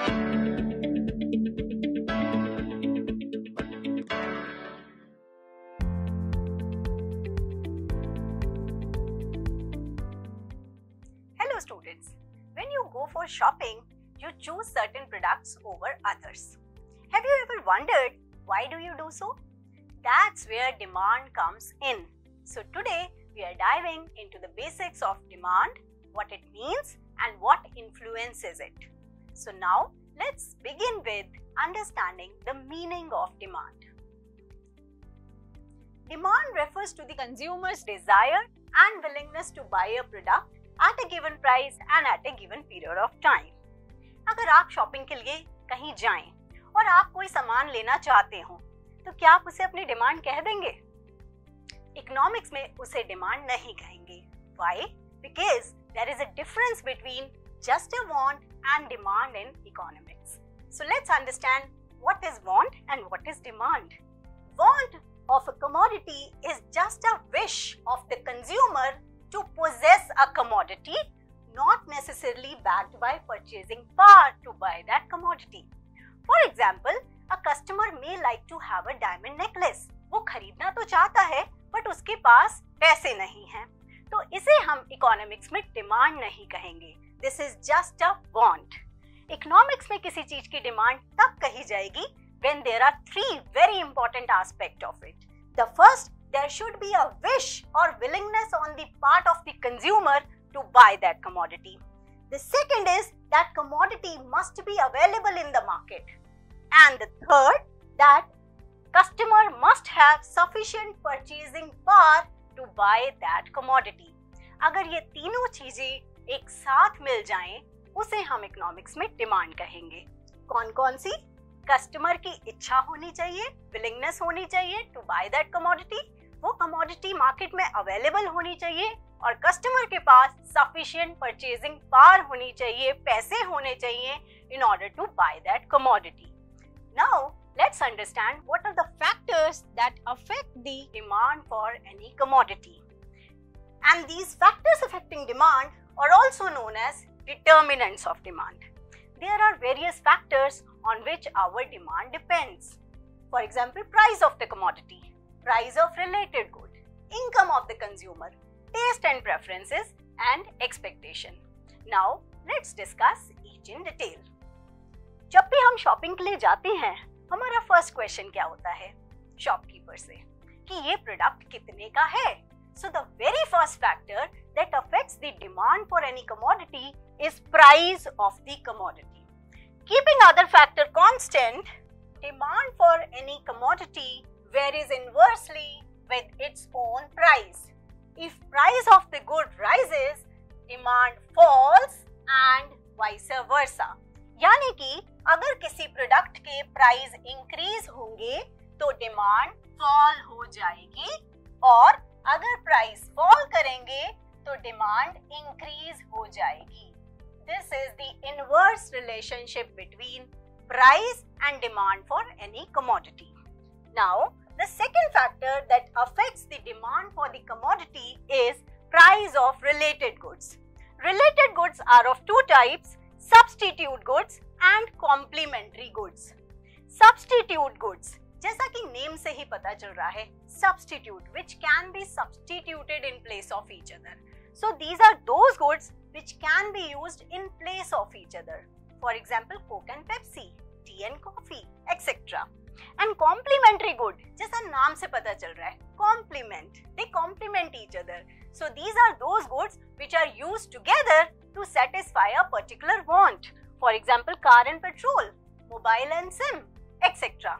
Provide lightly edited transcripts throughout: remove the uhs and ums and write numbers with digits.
Hello students, when you go for shopping, you choose certain products over others. Have you ever wondered why do you do so? That's where demand comes in. So today we are diving into the basics of demand, what it means and what influences it. So now let's begin with understanding the meaning of demand. Demand refers to the consumer's desire and willingness to buy a product at a given price and at a given period of time. अगर आप shopping के लिए कहीं जाएं और आप कोई सामान लेना चाहते हो, तो क्या आप उसे अपनी डिमांड कह देंगे? इकोनॉमिक्स में उसे डिमांड नहीं कहेंगे. Why? Because there is a difference between just a want and demand in economics. So let's understand what is want and what is demand. Want of a commodity is just a wish of the consumer to possess a commodity, not necessarily backed by purchasing power to buy that commodity. For example, a customer may like to have a diamond necklace. वो खरीदना तो चाहता है, but उसके पास पैसे नहीं हैं. तो इसे हम इकोनॉमिक्स में डिमांड नहीं कहेंगे. This is just a want. Economics में किसी चीज की डिमांड तब कही जाएगी when there are three very important aspects of it. The first, there should be a wish or willingness on the part of the consumer to buy that commodity. The second is that commodity must be available in the market. And the third, that customer must have sufficient purchasing power to buy that commodity. अगर ये तीनों चीजें एक साथ मिल जाएं, उसे हम economics में डिमांड कहेंगे. कौन कौन सी? कस्टमर की इच्छा होनी चाहिए, विलिंगनेस होनी चाहिए टू बाय दैट कमोडिटी, वो कमोडिटी मार्केट में अवेलेबल होनी चाहिए और कस्टमर के पास सफिशिएंट परचेजिंग पावर होनी चाहिए, पैसे होने चाहिए in order to buy that commodity. Now let's understand what are the factors that affect the demand for any commodity. And these factors affecting demand are also known as determinants of demand. There are various factors on which our demand depends. For example, price of the commodity, price of related good, income of the consumer, taste and preferences, and expectation. Now, let's discuss each in detail. जब भी हम shopping के लिए जाते हैं, हमारा first question क्या होता है शॉपकीपर से कि ये प्रोडक्ट कितने का है. So the very first factor that affects the demand for any commodity is price of the commodity. Keeping other factor constant, demand for any commodity varies inversely with its own price. If price of the good rises, demand falls and वाइस वर्सा. यानी कि अगर किसी product के price increase होंगे तो demand fall हो जाएगी और अगर प्राइस फॉल करेंगे तो डिमांड इंक्रीज हो जाएगी. This is the inverse relationship between price and demand for any commodity. Now the second factor that affects the demand for the commodity is price of related goods. Related goods are of two types, substitute goods and complementary goods. Substitute goods, जैसा कि name से ही पता चल रहा है, substitute which can be substituted in place of each other. So these are those goods which can be used in place of each other. For example, Coke and Pepsi, tea and coffee, etc. And complementary good, जैसा नाम से पता चल रहा है, complement, they complement each other. So these are those goods which are used together to satisfy a particular want. For example, car and petrol, mobile and SIM, etc.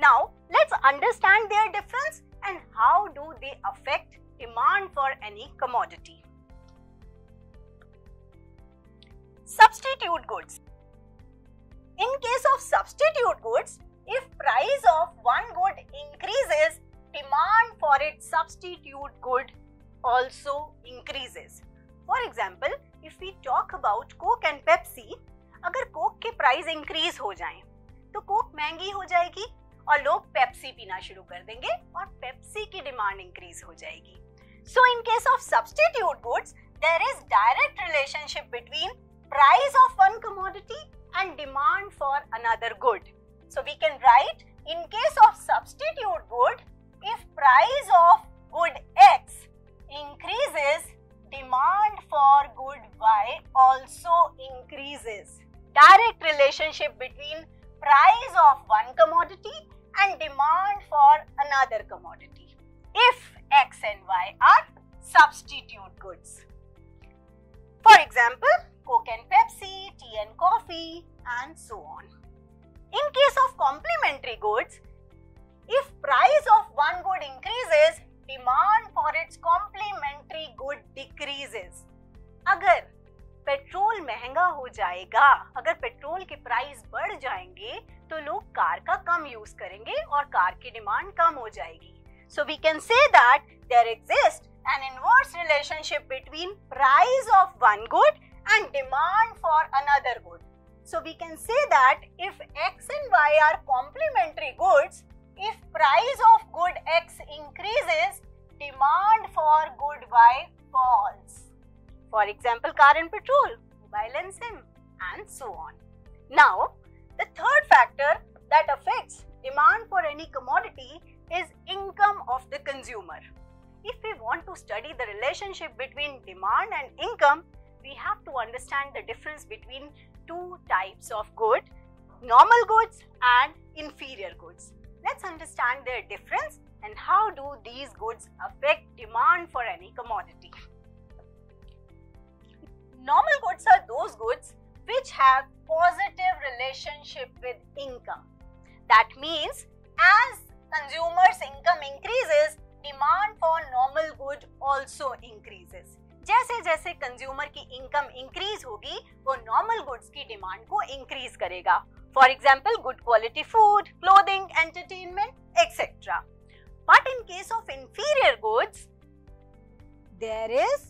Now, let's understand their difference and how do they affect demand for any commodity. Substitute goods. In case of substitute goods, if price of one good increases, demand for its substitute good also increases. For example, if we talk about Coke and Pepsi, अगर Coke के price increase हो जाएं, तो Coke महंगी हो जाएगी और लोग पेप्सी पीना शुरू कर देंगे और पेप्सी की डिमांड इंक्रीज हो जाएगी. So in case of substitute goods, there is direct relationship between price of one commodity and demand for another good. So we can write, in case of substitute good, if price of good X increases, demand for good Y also increases. Direct relationship between price of one commodity and demand for another commodity if X and Y are substitute goods. For example, Coke and Pepsi, tea and coffee, and so on. In case of complementary goods, if price of one good increases, demand for its complementary good decreases. अगर petrol महंगा हो जाएगा, अगर petrol के price बढ़ जाएंगे, तो लोग कार का कम यूज करेंगे और कार की डिमांड कम हो जाएगी. So we can say that there exists an inverse relationship between price of one good and demand for another good. So we can say that if X and Y are complementary goods, if price of good X increases, demand for good Y falls. For example, car and petrol, mobile and SIM, and so on. Now, the third factor that affects demand for any commodity is income of the consumer. If we want to study the relationship between demand and income, we have to understand the difference between two types of good, normal goods and inferior goods. Let's understand their difference and how do these goods affect demand for any commodity. Normal goods are those goods which have positive relationship with income. That means as consumers' income increases, demand for normal good also increases. जैसे जैसे consumer की income increase होगी, वो normal goods की demand को increase करेगा. For example, good quality food, clothing, entertainment, etcetera. But in case of inferior goods, there is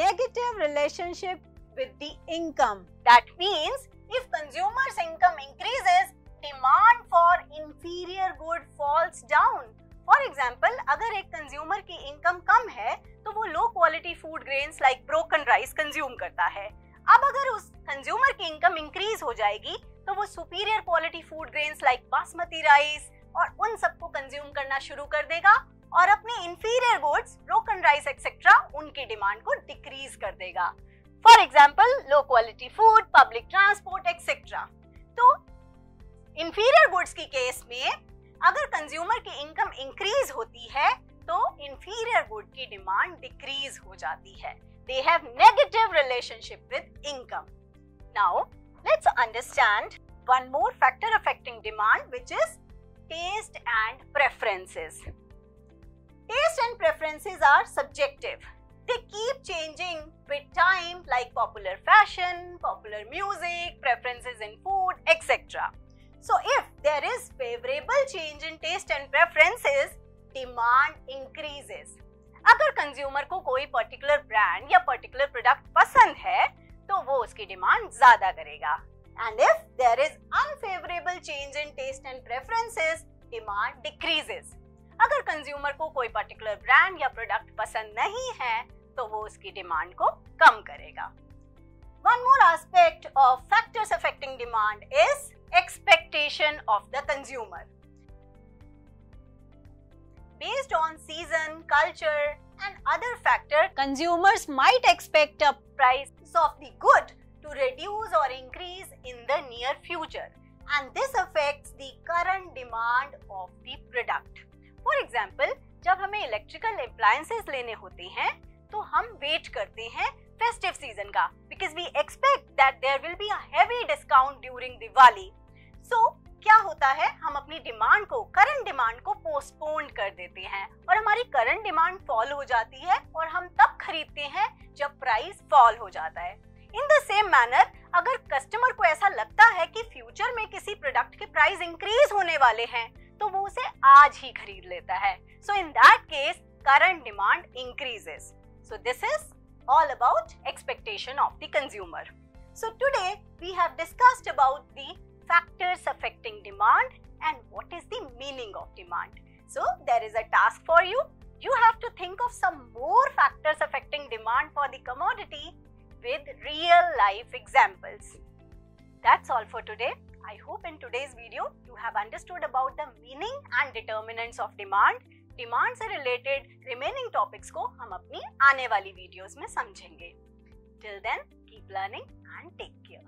negative relationship with the income. That means if consumers' income increases, demand for inferior good falls down. For example, अगर एक consumer की income कम है तो वो low quality food grains like broken rice consume करता है. अब अगर उस कंज्यूमर की इनकम इंक्रीज हो जाएगी तो वो superior quality food grains like basmati rice और उन सबको कंज्यूम करना शुरू कर देगा और अपने inferior goods, broken rice etcetera, उनकी डिमांड को डिक्रीज कर देगा. For example, low quality food, public transport, etc. तो inferior goods की केस में अगर कंज्यूमर की इनकम इंक्रीज होती है तो inferior good की डिमांड डिक्रीज हो जाती है. They have negative relationship with income. Now, let's understand one more factor affecting demand, which is taste and preferences. Taste and preferences are subjective. They keep changing with time, like popular fashion, popular music, preferences in food, etc. So if there is favorable change in taste and preferences, demand increases. अगर consumer को कोई particular brand या particular product पसंद है तो वो उसकी demand ज्यादा करेगा. And if there is unfavorable change in taste and preferences, demand decreases. अगर कंज्यूमर को कोई पर्टिकुलर ब्रांड या प्रोडक्ट पसंद नहीं है तो वो उसकी डिमांड को कम करेगा. One more aspect of factors affecting demand is expectation of the consumer. Based on season, culture and other factors, consumers might expect a price of the good to reduce or increase in the near future, and this affects the current demand of the product. For example, जब हमें electrical appliances लेने होते हैं तो हम wait करते हैं festive season का, because we expect that there will be a heavy discount during Diwali. So क्या होता है, हम अपनी डिमांड को, करंट डिमांड को पोस्टपोन कर देते हैं और हमारी करंट डिमांड फॉल हो जाती है और हम तब खरीदते हैं जब प्राइस फॉल हो जाता है. इन द सेम मैनर, अगर कस्टमर को ऐसा लगता है कि फ्यूचर में किसी प्रोडक्ट के प्राइस इंक्रीज होने वाले हैं तो वो उसे आज ही खरीद लेता है. So in that case current demand increases. So this is all about expectation of the consumer. So today we have discussed about the factors affecting demand and what is the meaning of demand. So there is a task for you. You have to think of some more factors affecting demand for the commodity with real life examples. That's all for today. I hope in today's video you have understood about the meaning and determinants of demand. Demand से related remaining topics को हम अपनी आने वाली videos में समझेंगे. Till then, keep learning and take care.